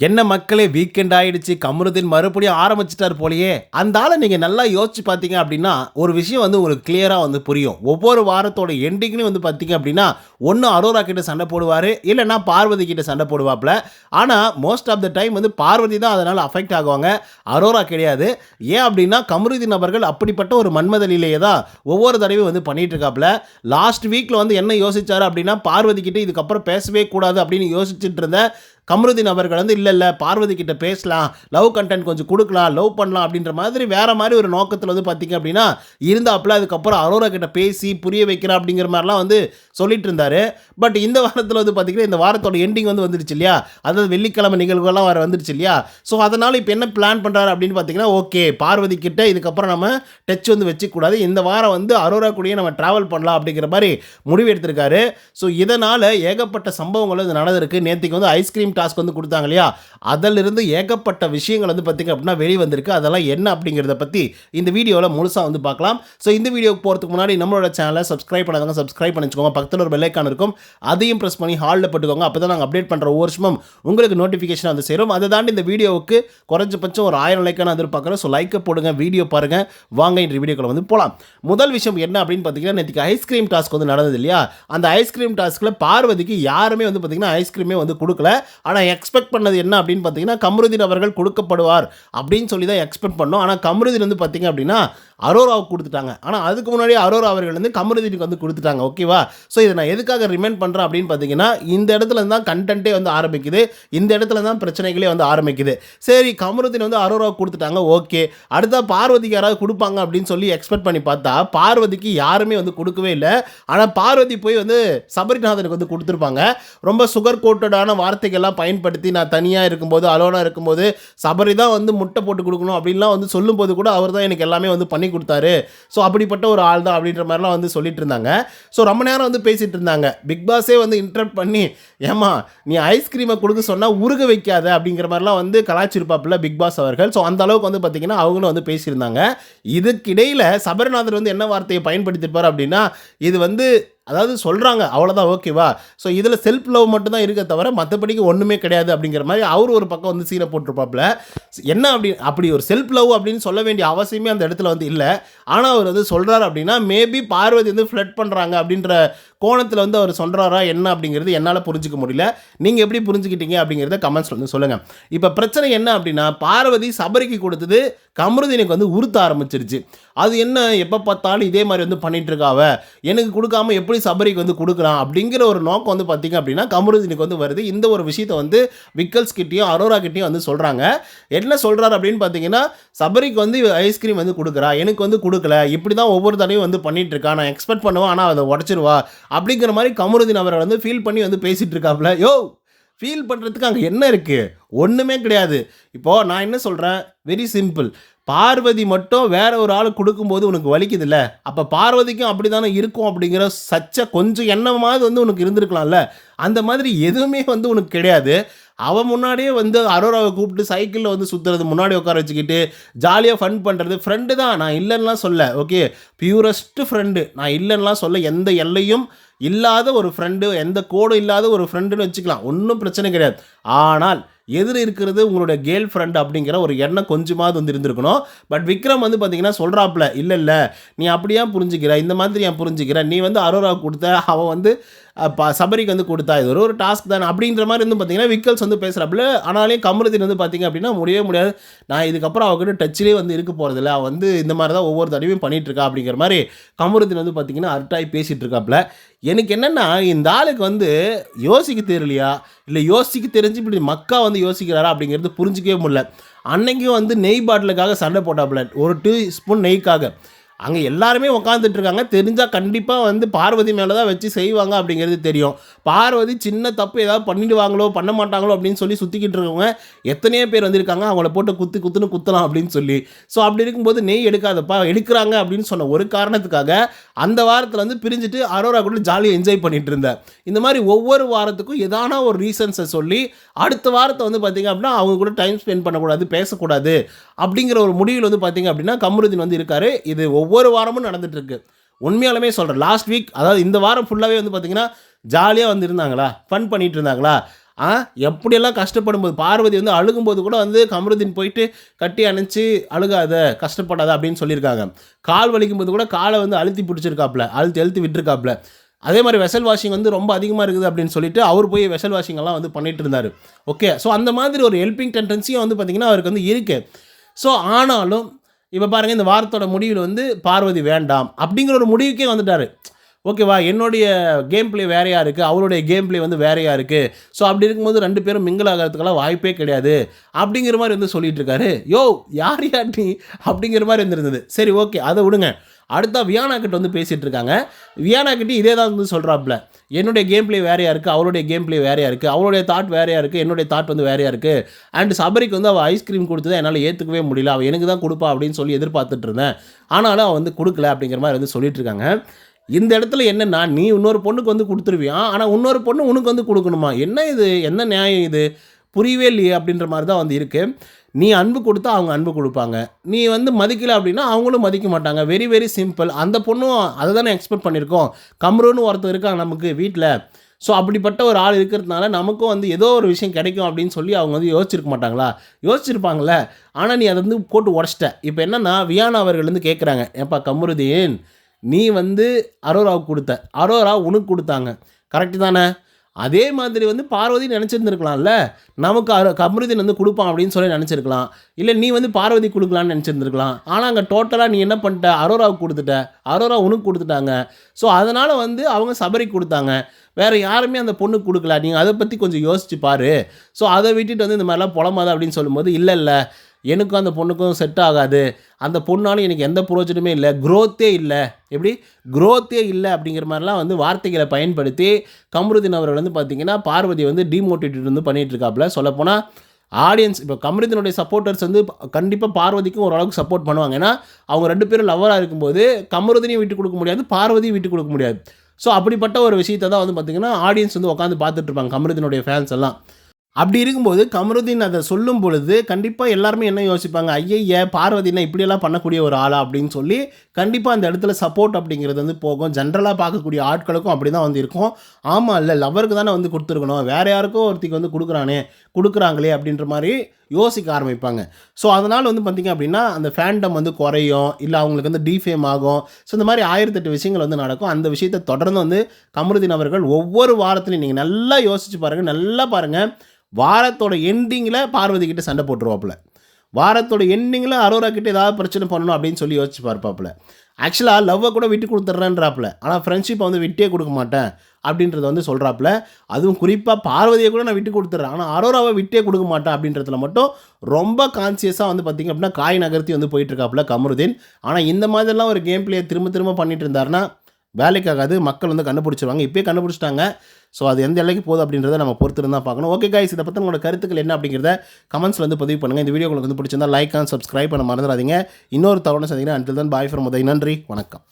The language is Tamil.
என்ன மக்களே வீக்கெண்ட் ஆயிடுச்சு. கமருதீன் மறுபடியும் ஆரம்பிச்சுட்டார் போலயே. அந்த ஆள நீங்க நல்லா யோசிச்சு பார்த்தீங்க அப்டின்னா, ஒரு விஷயம் வந்து உங்களுக்கு கிளியரா வந்து புரியும். ஒவ்வொரு வாரத்தோட எண்டிங்லயும் வந்து பார்த்தீங்க அப்டின்னா, ஒண்ணு அரோரா கிட்ட சண்ட போடுவாரு. இல்லன்னா பார்வதி கிட்ட சண்ட போடுவாப்ல. ஆனா மோஸ்ட் ஆஃப் த டைம் வந்து பார்வதி தான் அதனால அஃபெக்ட் ஆகுவாங்க. அரோரா கிடையாது. ஏன் அப்டின்னா கமருதீன் அவர்கள் அப்படிப்பட்ட ஒரு மன்மத லீலைய தான் ஒவ்வொரு தடவையும் வந்து பண்ணிட்டு இருக்காப்ல. லாஸ்ட் வீக்ல வந்து என்ன யோசிச்சாரு அப்டின்னா, பார்வதி கிட்ட இதுக்கப்புறம் பேசவே கூடாது அப்டின்னு யோசிச்சுட்டு இருந்த கமருதீன் அவர்கள் வந்து இல்ல பார்வதி கிட்ட பேசலாம், லவ் கண்டென்ட் கொஞ்சம் குடுக்கலாம், லவ் பண்ணலாம் அப்படின்ற மாதிரி வேற மாரி ஒரு நோக்கத்துல வந்து பார்த்தீங்க அப்படின்னா, இருந்தாப்ல. அதுக்கப்புறம் அரோரா கிட்ட பேசி புரிய வைக்கிறேன் அப்படிங்கிற மாரிலாம் வந்து சொல்லிட்டு இருந்தாரு. பட் இந்த வாரத்துல வந்து பார்த்தீங்கன்னா, இந்த வாரத்தோட எண்டிங் வந்து வந்துடுச்சு இல்லையா? அதாவது வெள்ளிக்கிழமை நிகழ்வுகள்லாம் வேற வந்துடுச்சு இல்லையா? ஸோ அதனால இப்ப என்ன பிளான் பண்றாரு அப்படின்னு பார்த்தீங்கன்னா, ஓகே பார்வதி கிட்ட இதுக்கப்புறம் நம்ம டச் வந்து வச்சுக்கக்கூடாது. இந்த வாரம் வந்து அரோரா கூடயே நம்ம டிராவல் பண்ணலாம் அப்படிங்கிற மாரி முடிவு எடுத்திருக்காரு. ஸோ இதனால ஏகப்பட்ட சம்பவங்கள் வந்து நடந்திருக்கு. நேத்திக்கு வந்து ஐஸ்கிரீம் டாஸ்க் வந்து கொடுத்தாங்க இல்லையா? அதிலிருந்து ஏகப்பட்ட விஷயங்கள் வந்து பார்த்தீங்க அப்படின்னா வெளி வந்திருக்கு. அதெல்லாம் என்ன அப்படிங்கிறத பத்தி இந்த வீடியோல முழுசா வந்து பார்க்கலாம். ஸோ இந்த வீடியோக்கு போறதுக்கு முன்னாடி நம்மளோட சேனலை சப்ஸ்கிரைப் பண்ணாதவங்க சப்ஸ்கிரைப் பண்ணி வச்சுக்கோங்க. பக்கத்துல ஒரு பெல் ஐகான் இருக்கும். அதையும் பிரஸ் பண்ணி ஹால்ல போட்டுக்கோங்க. அப்பதான் நாங்க அப்டேட் பண்ற ஒவ்வொரு விஷயமும் உங்களுக்கு நோட்டிஃபிகேஷன் வந்து சேரும். அதை தாண்டி இந்த வீடியோவுக்கு குறைஞ்சபட்சம் ஒரு 1000 லைக்கான எதிர்பார்க்குறேன். ஸோ லைக்கை போடுங்க, வீடியோ பாருங்க. வாங்க இந்த வீடியோக்குள்ள வந்து போலாம். முதல் விஷயம் என்ன அப்படின்னு பார்த்தீங்கன்னா, நேற்றுக்கு ஐஸ்கிரீம் டாஸ்க் வந்து நடந்தது இல்லையா? அந்த ஐஸ்கிரீம் டாஸ்க்ல பார்வதிக்கு யாருமே வந்து பார்த்தீங்கன்னா ஐஸ்கிரீமே வந்து கொடுக்கல. ஆனால் எக்ஸ்பெக்ட் பண்ணது என்ன அப்படின்னு பார்த்தீங்கன்னா, கமருதீன் அவர்கள் கொடுக்கப்படுவார் அப்படின்னு சொல்லி தான் எக்ஸ்பெக்ட் பண்ணோம். ஆனால் கமருதீன் வந்து பார்த்தீங்க அப்படின்னா அரோராவுக்கு கொடுத்துட்டாங்க. ஆனால் அதுக்கு முன்னாடி அரோரா அவர்கள் வந்து கமருதீனுக்கு வந்து கொடுத்துட்டாங்க. ஓகேவா? ஸோ இதை நான் எதுக்காக ரிமைண்ட் பண்ணுறேன் அப்படின்னு பார்த்தீங்கன்னா, இந்த இடத்துல தான் கண்டென்ட்டே வந்து ஆரம்பிக்குது. இந்த இடத்துல தான் பிரச்சனைகளே வந்து ஆரம்பிக்குது. சரி, கமருதீன் வந்து அரோராவுக்கு கொடுத்துட்டாங்க. ஓகே, அடுத்தா பார்வதிக்கு யாராவது கொடுப்பாங்க அப்படின்னு சொல்லி எக்ஸ்பெக்ட் பண்ணி பார்த்தா பார்வதிக்கு யாருமே வந்து கொடுக்கவே இல்லை. ஆனால் பார்வதி போய் வந்து சபரிநாதனுக்கு வந்து கொடுத்துருப்பாங்க. ரொம்ப சுகர் கோட்டடான வார்த்தைகள்லாம் பயன்படுத்தி, நான் தனியாக இருக்கும்போது அலோனா இருக்கும்போது சபரி தான் வந்து முட்டை போட்டு கொடுக்கணும் அப்படின்லாம் வந்து சொல்லும்போது கூட அவர் தான் எனக்கு எல்லாமே வந்து பண்ணி கொடுத்தாரு. ஸோ அப்படிப்பட்ட ஒரு ஆள் தான் அப்படின்ற மாதிரிலாம் வந்து சொல்லிட்டு இருந்தாங்க. ஸோ ரொம்ப நேரம் வந்து பேசிட்டு இருந்தாங்க. பிக் பாஸே வந்து இன்டரப்ட் பண்ணி, ஏமா நீ ஐஸ்கிரீமை கொடுக்க சொன்னால் உருக வைக்காத அப்படிங்கிற மாதிரிலாம் வந்து கலாச்சிருப்பாப்புல பிக் பாஸ் அவர்கள். ஸோ அந்த அளவுக்கு வந்து பார்த்தீங்கன்னா அவங்களும் வந்து பேசியிருந்தாங்க. இதுக்கிடையில் சபரிநாதன் வந்து என்ன வார்த்தையை பயன்படுத்தியிருப்பார் அப்படின்னா, இது வந்து அதாவது சொல்கிறாங்க அவ்வளோதான். ஓகேவா? ஸோ இதில் செல்ஃப் லவ் மட்டும் தான் இருக்க தவிர மற்றபடிக்கு ஒன்றுமே கிடையாது அப்படிங்கிற மாதிரி அவர் ஒரு பக்கம் வந்து சீனை போட்டிருப்பாப்புல. என்ன அப்படி ஒரு செல்ஃப் லவ் அப்படின்னு சொல்ல வேண்டிய அவசியமே அந்த இடத்துல வந்து இல்லை. ஆனால் அவர் வந்து சொல்கிறார் அப்படின்னா, மேபி பார்வதி வந்து ஃப்ளட் பண்ணுறாங்க அப்படின்ற கோணத்தில் வந்து அவர் சொல்கிறாரா என்ன அப்படிங்கிறது என்னால் புரிஞ்சிக்க முடியல. நீங்கள் எப்படி புரிஞ்சுக்கிட்டீங்க அப்படிங்கிறத கமெண்ட்ஸில் வந்து சொல்லுங்கள். இப்போ பிரச்சனை என்ன அப்படின்னா, பார்வதி சபரிக்கு கொடுத்தது கமருதீனுக்கு வந்து உறுத்த ஆரம்பிச்சிருச்சு. அது என்ன எப்போ பார்த்தாலும் இதே மாதிரி வந்து பண்ணிட்டு இருக்காவ, எனக்கு கொடுக்காம எப்படி சபரிக்கு வந்து கொடுக்கலாம் அப்படிங்கிற ஒரு நோக்கம் வந்து பார்த்தீங்க அப்படின்னா கமருதீனுக்கு வந்து வருது. இந்த ஒரு விஷயத்தை வந்து விக்கல்ஸ் கிட்டேயும் அரோரா கிட்டேயும் வந்து சொல்கிறாங்க. என்ன சொல்கிறார் அப்படின்னு பார்த்தீங்கன்னா, சபரிக்கு வந்து ஐஸ்கிரீம் வந்து கொடுக்குறா, எனக்கு வந்து கொடுக்கல, இப்படி தான் ஒவ்வொரு தடவையும் வந்து பண்ணிட்டு இருக்கா, நான் எக்ஸ்பெக்ட் பண்ணுவேன் ஆனால் அதை உடச்சிருவா அப்படிங்கிற மாதிரி கமருதீன் அவர்கள் வந்து ஃபீல் பண்ணி வந்து பேசிட்டு இருக்காப்புல. யோ, ஃபீல் பண்ணுறதுக்கு அங்கே என்ன இருக்குது? ஒன்றுமே கிடையாது. இப்போது நான் என்ன சொல்கிறேன், வெரி சிம்பிள். பார்வதி மட்டும் வேற ஒரு ஆள் கொடுக்கும்போது உனக்கு வலிக்குதுல்ல, அப்போ பார்வதிக்கும் அப்படி தானே இருக்கும் அப்படிங்கிற கொஞ்சம் எண்ணமாவது வந்து உனக்கு இருந்திருக்கலாம்ல. அந்த மாதிரி எதுவுமே வந்து உனக்கு கிடையாது. அவன் முன்னாடியே வந்து அரோராவை கூப்பிட்டு சைக்கிளில் வந்து சுற்றுறது, முன்னாடி உட்கார வச்சுக்கிட்டு ஜாலியாக ஃபன் பண்ணுறது. ஃப்ரெண்டு தான், நான் இல்லைன்னுலாம் சொல்ல. ஓகே, பியூரஸ்ட்டு ஃப்ரெண்டு, நான் இல்லைன்னுலாம் சொல்ல. எந்த எல்லையும் இல்லாத ஒரு ஃப்ரெண்டு, எந்த கோடும் இல்லாத ஒரு ஃப்ரெண்டுன்னு வச்சுக்கலாம், ஒன்றும் பிரச்சனை கிடையாது. ஆனால் எதிர் இருக்கிறது உங்களுடைய கேர்ள் ஃப்ரெண்ட் அப்படிங்கிற ஒரு எண்ணம் கொஞ்சமாவது வந்து இருந்திருக்கணும். பட் விக்ரம் வந்து பார்த்தீங்கன்னா சொல்கிறாப்புல, இல்லை நீ அப்படியே புரிஞ்சுக்கிற, இந்த மாதிரி ஏன் புரிஞ்சுக்கிற, நீ வந்து அரோரா கொடுத்த, அவன் வந்து சபரிக்கு வந்து கொடுத்தா, இது ஒரு டாஸ்க் தானே அப்படின்ற மாதிரி வந்து பார்த்தீங்கன்னா விக்கல்ஸ் வந்து பேசுகிறாப்புல. ஆனாலும் கமருதீன் வந்து பார்த்தீங்க அப்படின்னா முடியவே முடியாது, நான் இதுக்கப்புறம் அவகிட்ட டச்சிலே வந்து இருக்க போகிறதில்ல, அவள் வந்து இந்த மாதிரி தான் ஒவ்வொரு தடவையும் பண்ணிகிட்டு இருக்கா அப்படிங்கிற மாதிரி கமருதீன் வந்து பார்த்தீங்கன்னா அர்ட்டாகி பேசிகிட்டு இருக்காப்புல. எனக்கு என்னென்னா, இந்த ஆளுக்கு வந்து யோசிக்க தெரியலையா, இல்லை யோசிக்க தெரிஞ்சு இப்படி மக்கா வந்து யோசிக்கிறாரா அப்படிங்கிறது புரிஞ்சிக்கவே முடியல. அன்னைக்கும் வந்து நெய் பாட்டிலுக்காக சண்டை போட்டாப்புல, ஒரு 2 ஸ்பூன் நெய்க்காக. அங்கே எல்லாருமே உட்காந்துட்டு இருக்காங்க. தெரிஞ்சால் கண்டிப்பாக வந்து பார்வதி மேலே தான் வச்சு செய்வாங்க அப்படிங்கிறது தெரியும். பார்வதி சின்ன தப்பு ஏதாவது பண்ணிடுவாங்களோ பண்ண மாட்டாங்களோ அப்படின்னு சொல்லி சுற்றிக்கிட்டு இருக்கவங்க எத்தனையோ பேர் வந்திருக்காங்க. அவங்கள போட்டு குத்துன்னு குத்தலாம் அப்படின்னு சொல்லி. ஸோ அப்படி இருக்கும்போது நெய் எடுக்காதப்பா, எடுக்கிறாங்க அப்படின்னு சொன்ன ஒரு காரணத்துக்காக அந்த வாரத்தில் வந்து பிரிஞ்சுட்டு அரோரா கூட ஜாலியாக என்ஜாய் பண்ணிட்டு இருந்தேன். இந்த மாதிரி ஒவ்வொரு வாரத்துக்கும் ஏதான ஒரு ரீசன்ஸை சொல்லி அடுத்த வாரத்தை வந்து பார்த்திங்க அப்படின்னா அவங்க கூட டைம் ஸ்பெண்ட் பண்ணக்கூடாது, பேசக்கூடாது அப்படிங்கிற ஒரு முடிவில் வந்து பார்த்திங்க அப்படின்னா கமருதீன் வந்து இருக்காரு. இது ஒவ்வொரு வாரமும் நடந்துட்டு இருக்கு. உண்மையாலுமே சொல்கிறேன், லாஸ்ட் வீக் அதாவது இந்த வாரம் ஃபுல்லாகவே வந்து பார்த்தீங்கன்னா ஜாலியாக வந்து இருந்தாங்களா, ஃபன் பண்ணிட்டு இருந்தாங்களா, எப்படியெல்லாம் கஷ்டப்படும்போது பார்வதி வந்து அழுகும்போது கூட வந்து கமருதீன் போயிட்டு கட்டி அணைச்சி அழுகாத கஷ்டப்படாத அப்படின்னு சொல்லியிருக்காங்க. கால் வலிக்கும்போது கூட காலை வந்து அழுத்தி பிடிச்சிருக்காப்புல, அழுத்தி விட்டுருக்காப்புல. அதே மாதிரி வெசல் வாஷிங் வந்து ரொம்ப அதிகமாக இருக்குது அப்படின்னு சொல்லிட்டு அவர் போய் வெசல் வாஷிங்கெல்லாம் வந்து பண்ணிட்டு இருந்தார். ஓகே, ஸோ அந்த மாதிரி ஒரு ஹெல்பிங் டெண்டன்சியும் வந்து பார்த்திங்கன்னா அவருக்கு வந்து இருக்குது. ஸோ ஆனாலும் இப்போ பாருங்கள், இந்த வாரத்தோட முடிவில் வந்து பார்வதி வேண்டாம் அப்படிங்கிற ஒரு முடிவுக்கே வந்துட்டார். ஓகேவா, என்னுடைய கேம் பிளே வேறையாக இருக்குது, அவருடைய கேம் பிளே வந்து வேறையாக இருக்குது. ஸோ அப்படி இருக்கும்போது 2 பேரும் மிங்கிள் ஆகிறதுக்கெல்லாம் வாய்ப்பே கிடையாது அப்படிங்கிற மாதிரி வந்து சொல்லிட்டு இருக்காரு. யோ யார் நீ அப்படிங்கிற மாதிரி இருந்திருந்தது. சரி ஓகே, அதை விடுங்க. அடுத்தா வியானா கிட்ட வந்து பேசிகிட்டு இருக்காங்க. வியானா கிட்டே இதே தான் வந்து சொல்கிறாப்புல, என்னுடைய கேம் பிளே வேறையாக இருக்குது, அவருடைய கேம் பிளே வேறையாக இருக்குது, அவருடைய தாட் வேறையாக இருக்குது, என்னுடைய தாட் வந்து வேறையாக இருக்குது. அண்ட் சபரிக்கு வந்து அவள் ஐஸ்கிரீம் கொடுத்ததை என்னால் ஏற்றுக்கவே முடியல, அவள் எனக்கு தான் கொடுப்பா அப்படின்னு சொல்லி எதிர்பார்த்துட்டு இருந்தேன், ஆனாலும் அவள் வந்து கொடுக்கல அப்படிங்கிற மாதிரி வந்து சொல்லிட்டு இருக்காங்க. இந்த இடத்துல என்னென்னா, நீ இன்னொரு பொண்ணுக்கு வந்து கொடுத்துருவியான், ஆனால் இன்னொரு பொண்ணு உனக்கு வந்து கொடுக்கணுமா? என்ன இது, என்ன நியாயம் இது, புரியவே இல்லையே அப்படின்ற மாதிரி தான் வந்து இருக்குது. நீ அன்பு கொடுத்தா அவங்க அன்பு கொடுப்பாங்க, நீ வந்து மதிக்கலை அப்படின்னா அவங்களும் மதிக்க மாட்டாங்க. Very very simple. அந்த பொண்ணும் அதை தானே எக்ஸ்பெக்ட் பண்ணியிருக்கோம். கம்ருன்னு ஒருத்தர் இருக்காங்க நமக்கு வீட்டில். ஸோ அப்படிப்பட்ட ஒரு ஆள் இருக்கிறதுனால நமக்கும் வந்து ஏதோ ஒரு விஷயம் கிடைக்கும் அப்படின்னு சொல்லி அவங்க வந்து யோசிச்சிருக்க மாட்டாங்களா? யோசிச்சிருப்பாங்களே. ஆனால் நீ அதை வந்து போட்டு உடச்சிட்ட. இப்போ என்னென்னா, வியானா அவர்கள் வந்து கேட்குறாங்க, ஏப்பா கமருதீன், நீ வந்து அரோராவுக்கு கொடுத்த, அரோரா உனக்கு கொடுத்தாங்க, கரெக்டு தானே? அதே மாதிரி வந்து பார்வதி நினச்சிருந்துருக்கலாம்ல, நமக்கு கமருதீன் வந்து கொடுப்பான் அப்படின்னு சொல்லி நினச்சிருக்கலாம். இல்லை நீ வந்து பார்வதி கொடுக்கலான்னு நினச்சிருந்துருக்கலாம். ஆனால் அங்கே டோட்டலாக நீ என்ன பண்ணிட்ட, அரோராவுக்கு கொடுத்துட்ட, அரோரா உனக்கு கொடுத்துட்டாங்க. ஸோ அதனால் வந்து அவங்க சபரிக்கு கொடுத்தாங்க, வேறு யாருமே அந்த பொண்ணுக்கு கொடுக்கல. நீங்கள் அதை பற்றி கொஞ்சம் யோசிச்சு பாரு. ஸோ அதை விட்டுட்டு வந்து இந்த மாதிரிலாம் புலமாத அப்படின்னு சொல்லும்போது, இல்லை எனக்கும் அந்த பொண்ணுக்கும் செட் ஆகாது, அந்த பொண்ணாலும் எனக்கு எந்த பிரயோஜனமே இல்லை, க்ரோத்தே இல்லை, எப்படி க்ரோத்தே இல்லை அப்படிங்கிற மாதிரிலாம் வந்து வார்த்தைகளை பயன்படுத்தி கமருதீன் அவர்கள் வந்து பார்த்திங்கன்னா பார்வதி வந்து டிமோட்டிவேட் வந்து பண்ணிகிட்ருக்காப்புல. சொல்லப்போனால் ஆடியன்ஸ் இப்போ கமருதீனுடைய சப்போர்ட்டர்ஸ் வந்து கண்டிப்பாக பார்வதிக்கும் ஓரளவுக்கு சப்போர்ட் பண்ணுவாங்க. ஏன்னா அவங்க 2 பேரும் லவ்வராக இருக்கும்போது கமருதீனையும் விட்டு கொடுக்க முடியாது, பார்வதியும் விட்டு கொடுக்க முடியாது. ஸோ அப்படிப்பட்ட ஒரு விஷயத்தை தான் வந்து பார்த்திங்கன்னா ஆடியன்ஸ் வந்து உட்காந்து பார்த்துட்ருப்பாங்க, கமருதீனுடைய ஃபேன்ஸ் எல்லாம். அப்படி இருக்கும்போது கமருதீன் அதை சொல்லும் பொழுது கண்டிப்பாக எல்லாருமே என்ன யோசிப்பாங்க, ஐயய்ய பார்வதினா இப்படியெல்லாம் பண்ணக்கூடிய ஒரு ஆளா அப்படின்னு சொல்லி கண்டிப்பாக அந்த இடத்துல சப்போர்ட் அப்படிங்கிறது வந்து போகும். ஜென்ரலாக பார்க்கக்கூடிய ஆட்களுக்கும் அப்படி தான் வந்து இருக்கும். ஆமாம், இல்லை லவருக்கு தானே வந்து கொடுத்துருக்கணும், வேறு யாருக்கும் ஒருத்திக்கு வந்து கொடுக்குறாங்களே அப்படின்ற மாதிரி யோசிக்க ஆரம்பிப்பாங்க. ஸோ அதனால் வந்து பார்த்திங்க அப்படின்னா அந்த ஃபேண்டம் வந்து குறையும், இல்லை அவங்களுக்கு வந்து டிஃபேம் ஆகும். ஸோ இந்த மாதிரி 1008 விஷயங்கள் வந்து நடக்கும். அந்த விஷயத்தை தொடர்ந்து வந்து கமருதீன் அவர்கள் ஒவ்வொரு வாரத்துலையும் நீங்கள் நல்லா யோசிச்சு பாருங்கள், நல்லா பாருங்கள், வாரத்தோட எண்டிங்கில் பார்வதி கிட்ட சண்டை போட்டுருவாப்புல, வாரத்தோட எண்டிங்கில் அரோரா கிட்ட ஏதாவது பிரச்சனை பண்ணணும் அப்படின்னு சொல்லி யோசிச்சு பார்ப்பாப்புல. ஆக்சுவலாக லவ்வை கூட விட்டு கொடுத்துட்றேன்றாப்புல, ஆனால் ஃப்ரெண்ட்ஷிப்பை வந்து விட்டே கொடுக்க மாட்டேன் அப்படின்றத வந்து சொல்கிறாப்புல. அதுவும் குறிப்பாக பார்வதியை கூட நான் விட்டு கொடுத்துட்றேன், ஆனால் அரோராவை விட்டே கொடுக்க மாட்டேன் அப்படின்றதுல மட்டும் ரொம்ப கான்சியஸாக வந்து பார்த்திங்க அப்படின்னா காய் நகர்த்தி வந்து போயிட்டுருக்காப்புல கமருதீன். ஆனால் இந்த மாதிரிலாம் ஒரு கேம் பிளே திரும்ப பண்ணிட்டு இருந்தாருன்னா வேலைக்காகாது, மக்கள் வந்து கண்டுபிடிச்சிருவாங்க. இப்போயே கண்டுபிடிச்சிட்டாங்க. ஸோ அது எந்த எல்லைக்கு போகுது அப்படின்றத நம்ம பொறுத்து இருந்தால் பார்க்கணும். ஓகே கைஸ், இதை பற்றி உங்களோட கருத்துக்கள் என்ன அப்படிங்கிறத கமெண்ட்ஸில் வந்து பதிவு பண்ணுங்கள். இந்த வீடியோ உங்களுக்கு வந்து பிடிச்சிருந்தா லைக் அண்ட் சப்ஸ்கிரைப் பண்ண மறந்துடாதீங்க. இன்னொரு தவணை சந்திக்கிறேன். Until then bye from Uday. நன்றி, வணக்கம்.